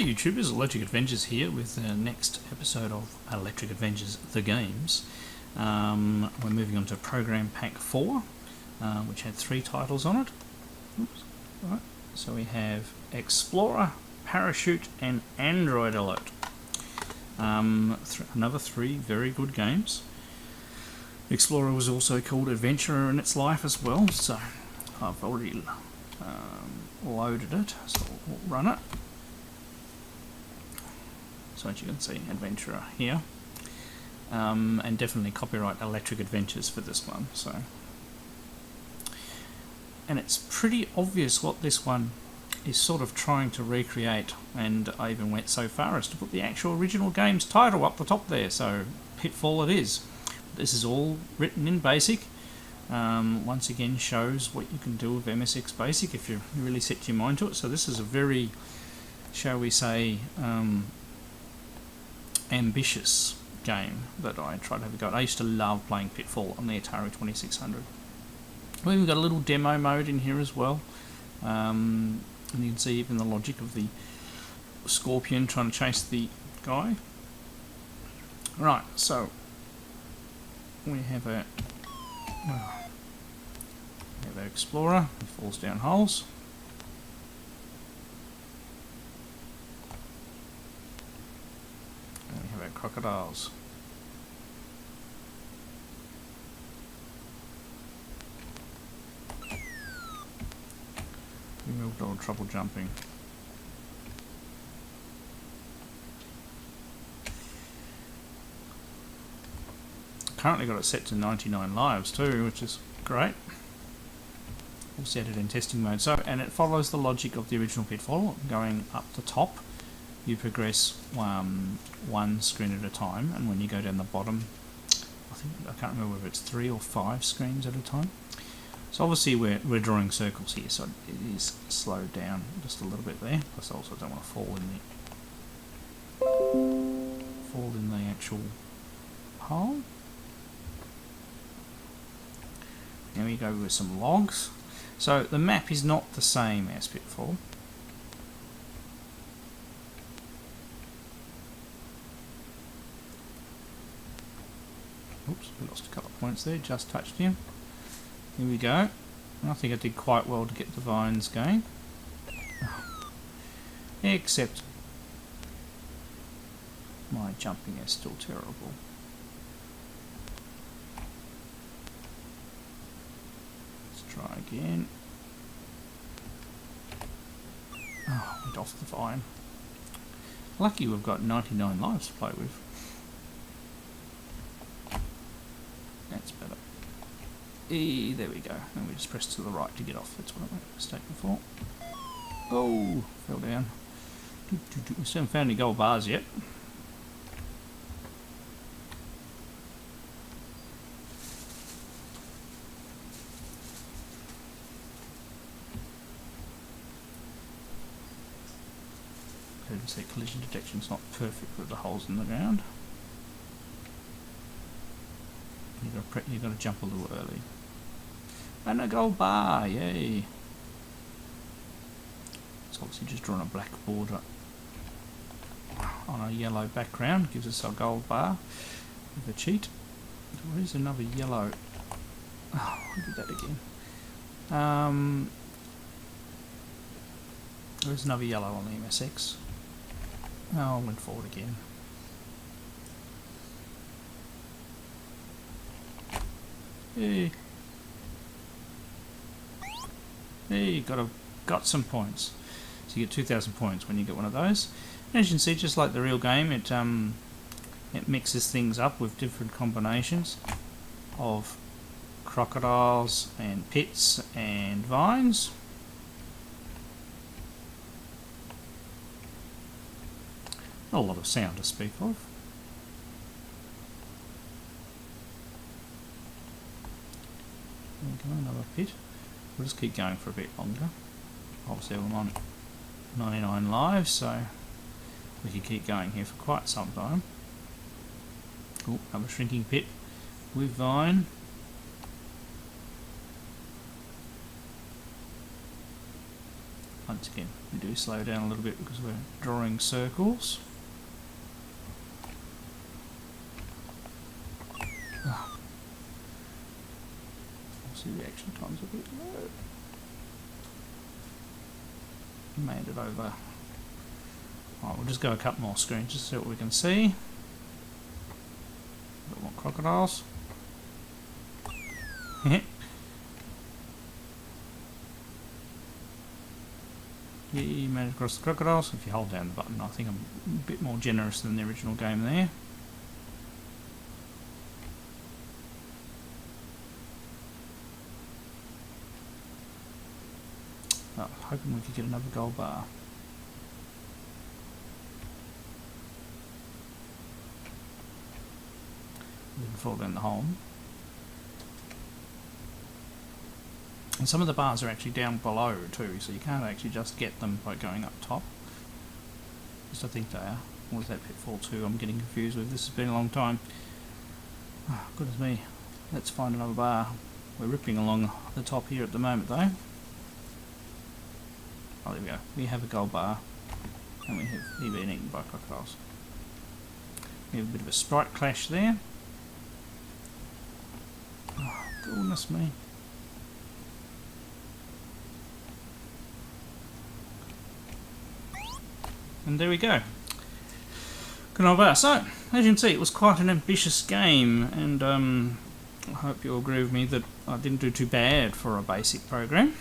Hey YouTubers, Electric Adventures here with the next episode of Electric Adventures The Games. We're moving on to Program Pack 4, which had 3 titles on it. Oops. Right. So we have Explorer, Parachute and Android Alert. Another 3 very good games. Explorer was also called Adventurer in its life as well, so I've already loaded it, so we'll run it. So as you can see, Adventurer here, and definitely copyright Electric Adventures for this one. So, and it's pretty obvious what this one is sort of trying to recreate, and I even went so far as to put the actual original game's title up the top there. So Pitfall it is. This is all written in Basic. Once again, shows what you can do with MSX Basic if you really set your mind to it. So this is a very, shall we say, ambitious game that I tried to have a go at. I used to love playing Pitfall on the Atari 2600. We've even got a little demo mode in here as well, and you can see even the logic of the scorpion trying to chase the guy. Right, so we have our Explorer who falls down holes. And we have our crocodiles. We moved all trouble jumping. Currently got it set to 99 lives too, which is great. We'll set it in testing mode. So, and it follows the logic of the original Pitfall, going up the top. You progress one screen at a time, and when you go down the bottom, I can't remember whether it's 3 or 5 screens at a time. So obviously we're drawing circles here, so it is slowed down just a little bit there. Plus I also don't want to fall in the actual hole. Now we go with some logs. So the map is not the same as Pitfall. Oops, we lost a couple of points there, just touched him. Here we go. I think I did quite well to get the vines going. Except my jumping is still terrible. Let's try again. Oh, went off the vine. Lucky we've got 99 lives to play with. That's better. There we go. And we just press to the right to get off. That's what I made a mistake before. Oh, fell down. We still haven't found any gold bars yet. You can see collision detection is not perfect with the holes in the ground. You've got to jump a little early. And a gold bar, yay! It's obviously just drawn a black border on a yellow background, gives us our gold bar with a cheat. Where's another yellow? Oh, we did that again. There's another yellow on the MSX. Oh, I went forward again. Hey, you got some points. So you get 2,000 points when you get one of those. And as you can see, just like the real game, it mixes things up with different combinations of crocodiles and pits and vines. Not a lot of sound to speak of. There we go, another pit. We'll just keep going for a bit longer. Obviously we're on 99 lives, so we can keep going here for quite some time. Oh, another shrinking pit with vine. once again, we do slow down a little bit because we're drawing circles. See, reaction time's a bit low. Made it over. Alright, we'll just go a couple more screens just to see what we can see. A bit more crocodiles. Yeah, you made it across the crocodiles. If you hold down the button, I think I'm a bit more generous than the original game there. Oh, hoping we could get another gold bar. Didn't fall down the hole. And some of the bars are actually down below too, so you can't actually just get them by going up top. At least I think they are. Or was that Pitfall 2? I'm getting confused with. This has been a long time. Oh, goodness me. Let's find another bar. We're ripping along the top here at the moment though. Oh, there we go. We have a gold bar. And we have been eaten by crocodiles. We have a bit of a sprite clash there. Oh, goodness me. And there we go. Good old bar. So, as you can see, it was quite an ambitious game, and I hope you'll agree with me that I didn't do too bad for a basic program.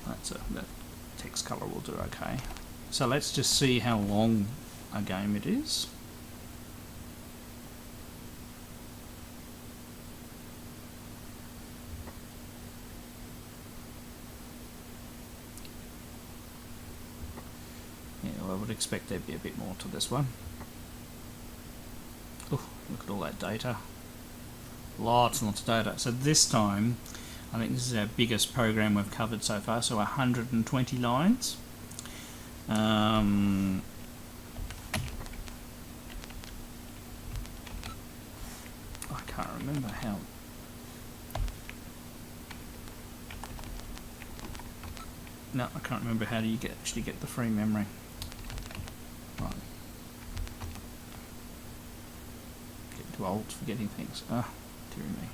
That text colour will do okay. So let's just see how long a game it is. Yeah, well, I would expect there'd be a bit more to this one. Oh, look at all that data. Lots and lots of data. So this time, I think this is our biggest program we've covered so far, so 120 lines. I can't remember how. No, I can't remember how do you actually get the free memory. Right. Getting too old for getting things. Ah, dear me.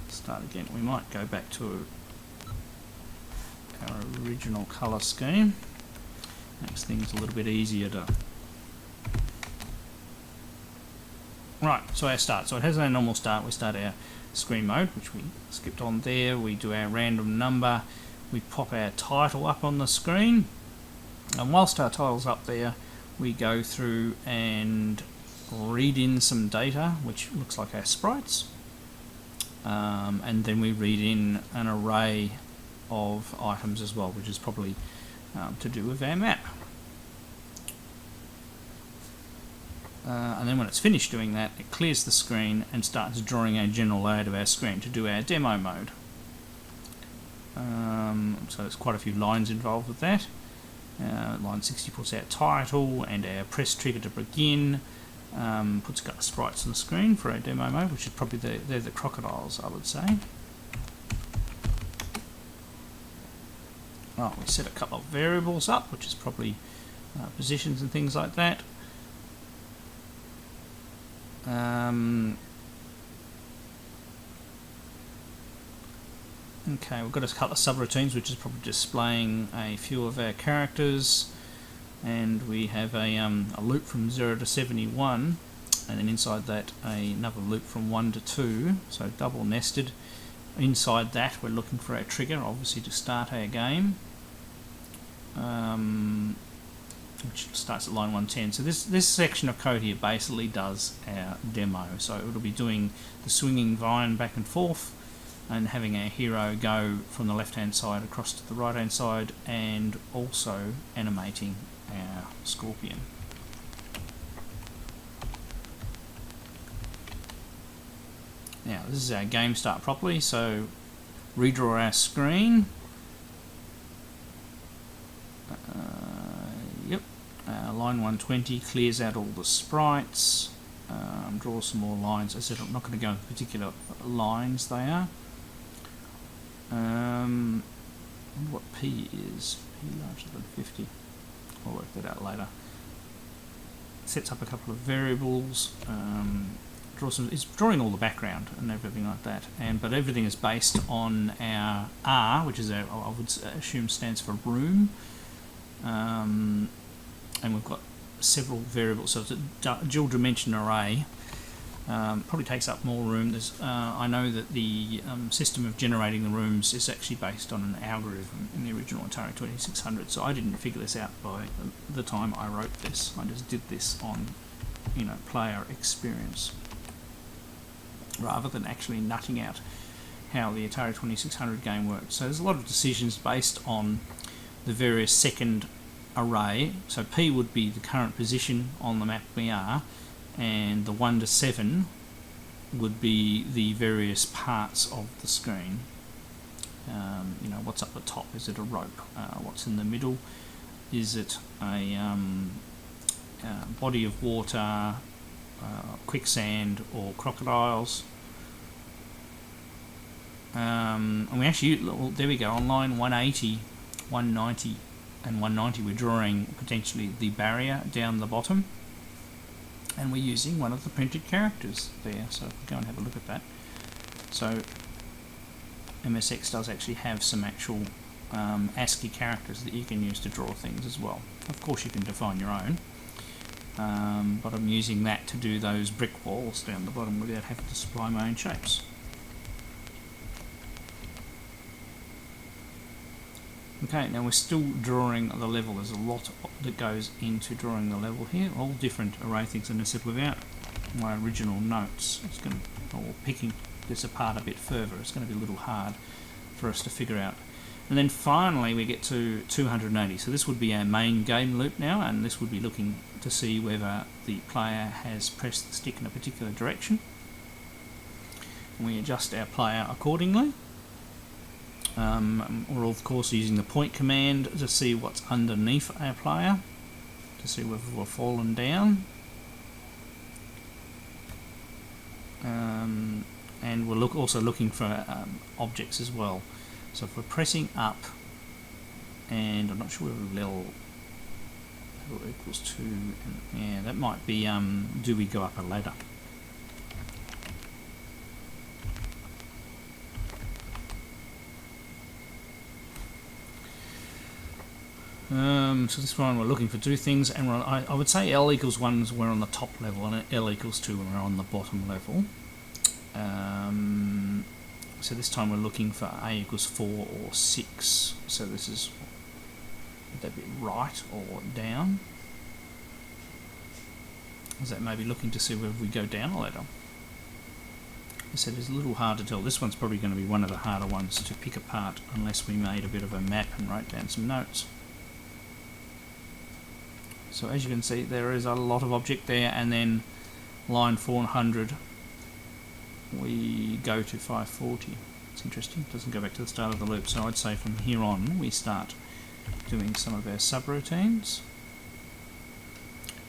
Start again. We might go back to our original colour scheme. Makes things a little bit easier to. Right, so our start. So it has our normal start. We start our screen mode, which we skipped on there. We do our random number. We pop our title up on the screen. And whilst our title's up there, we go through and read in some data, which looks like our sprites. And then we read in an array of items as well, which is probably to do with our map. And then when it's finished doing that, it clears the screen and starts drawing a general layout of our screen to do our demo mode. So there's quite a few lines involved with that. Line 60 puts our title and our press trigger to begin. Puts a couple of sprites on the screen for our demo mode, which is probably they're the crocodiles, I would say. Oh, we set a couple of variables up, which is probably positions and things like that. Okay, we've got a couple of subroutines, which is probably displaying a few of our characters, and we have a loop from 0 to 71, and then inside that another loop from 1 to 2, so double nested. Inside that we're looking for our trigger, obviously to start our game, which starts at line 110. So this section of code here basically does our demo, so it'll be doing the swinging vine back and forth, and having our hero go from the left hand side across to the right hand side, and also animating our scorpion. Now this is our game start properly, so redraw our screen. Yep, line 120 clears out all the sprites, draw some more lines. I said I'm not going to go into particular lines they are. wonder what P is. P larger than 50. I'll work that out later. Sets up a couple of variables. It's drawing all the background and everything like that. But everything is based on our R, which is I would assume stands for room. And we've got several variables. So it's a dual dimension array. Probably takes up more room. I know that the system of generating the rooms is actually based on an algorithm in the original Atari 2600, so I didn't figure this out by the time I wrote this. I just did this on, player experience, rather than actually nutting out how the Atari 2600 game worked. So there's a lot of decisions based on the various second array. So P would be the current position on the map we are, and the 1 to 7 would be the various parts of the screen. What's up the top? Is it a rope? What's in the middle? Is it a body of water, quicksand, or crocodiles? And we actually, there we go, on line 180, 190 and 190 we're drawing potentially the barrier down the bottom. And we're using one of the printed characters there, so go and have a look at that. So MSX does actually have some actual ASCII characters that you can use to draw things as well. Of course you can define your own, but I'm using that to do those brick walls down the bottom without having to supply my own shapes. Okay, now we're still drawing the level. There's a lot that goes into drawing the level here, all different array things, and I said without my original notes, or picking this apart a bit further, it's going to be a little hard for us to figure out. And then finally we get to 280. So this would be our main game loop now, and this would be looking to see whether the player has pressed the stick in a particular direction. And we adjust our player accordingly. We're of course using the point command to see what's underneath our player, to see whether we're fallen down. And we're also looking for objects as well. So if we're pressing up, and I'm not sure whether level equals 2, yeah, that might be do we go up a ladder? So this one we're looking for two things, and I would say L equals 1 is we're on the top level, and L equals 2 when we're on the bottom level. So this time we're looking for A equals 4 or 6. So this is, would that be right or down? Is that maybe looking to see whether we go down a ladder? I said it's a little hard to tell. This one's probably going to be one of the harder ones to pick apart unless we made a bit of a map and wrote down some notes. So as you can see, there is a lot of object there, and then line 400 we go to 540. It's interesting, it doesn't go back to the start of the loop. So I'd say from here on we start doing some of our subroutines.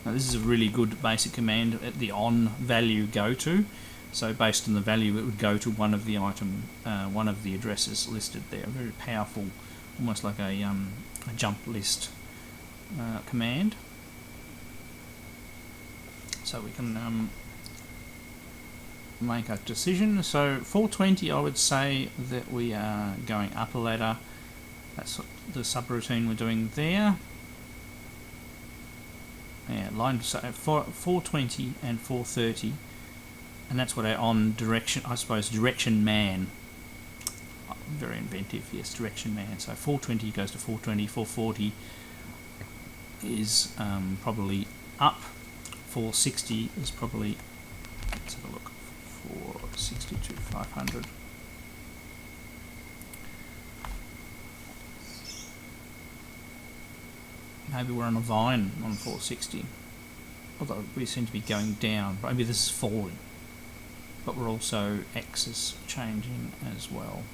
Now this is a really good basic command at the on value go to. So based on the value it would go to one of the one of the addresses listed there. Very powerful, almost like a jump list command. So we can make a decision. So 420, I would say that we are going up a ladder. That's the subroutine we're doing there. Yeah, line so 420 and 430, and that's what our on direction, I suppose, direction man. Very inventive, yes, direction man. So 420 goes to 420, 440 is probably up. 460 is probably, let's have a look, 460 to 500. Maybe we're on a vine on 460, although we seem to be going down. Maybe this is falling, but we're also X is changing as well.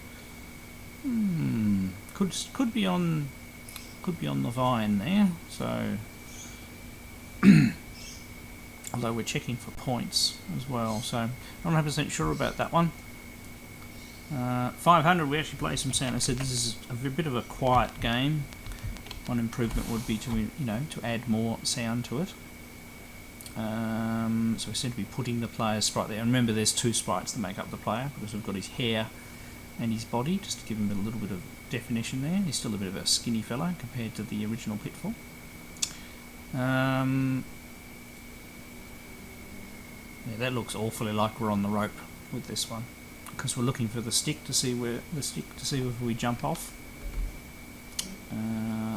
Could be on the vine there. So although we're checking for points as well, so I'm not 100% sure about that one. 500, we actually play some sound. I said this is a bit of a quiet game. One improvement would be to to add more sound to it. So we seem to be putting the player's sprite there. And remember, there's two sprites that make up the player, because we've got his hair and his body, just to give him a little bit of definition there. He's still a bit of a skinny fellow compared to the original Pitfall. Yeah, that looks awfully like we're on the rope with this one, because we're looking for the stick to see if we jump off.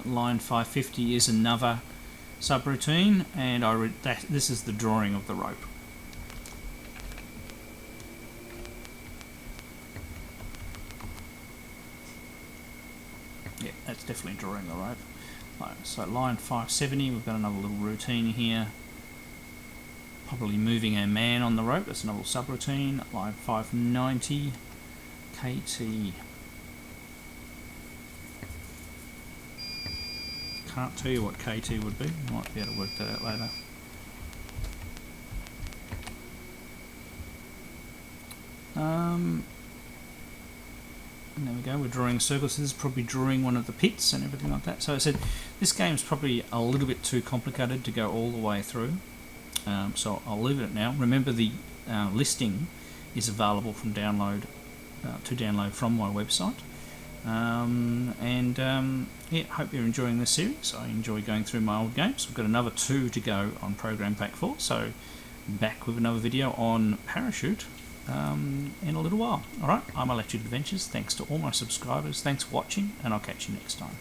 Line 550 is another subroutine, and this is the drawing of the rope. Yeah, that's definitely drawing the rope. Right, so line 570, we've got another little routine here. Probably moving a man on the rope, that's another subroutine. Line 590, KT. Can't tell you what KT would be, might be able to work that out later. And there we go, we're drawing circles. This is probably drawing one of the pits and everything like that. So I said this game's probably a little bit too complicated to go all the way through. So I'll leave it now. Remember, the listing is available from download from my website. Yeah, hope you're enjoying this series. I enjoy going through my old games. We've got another 2 to go on Program Pack 4, so back with another video on Parachute in a little while. Alright, I'm Electric Adventures. Thanks to all my subscribers. Thanks for watching, and I'll catch you next time.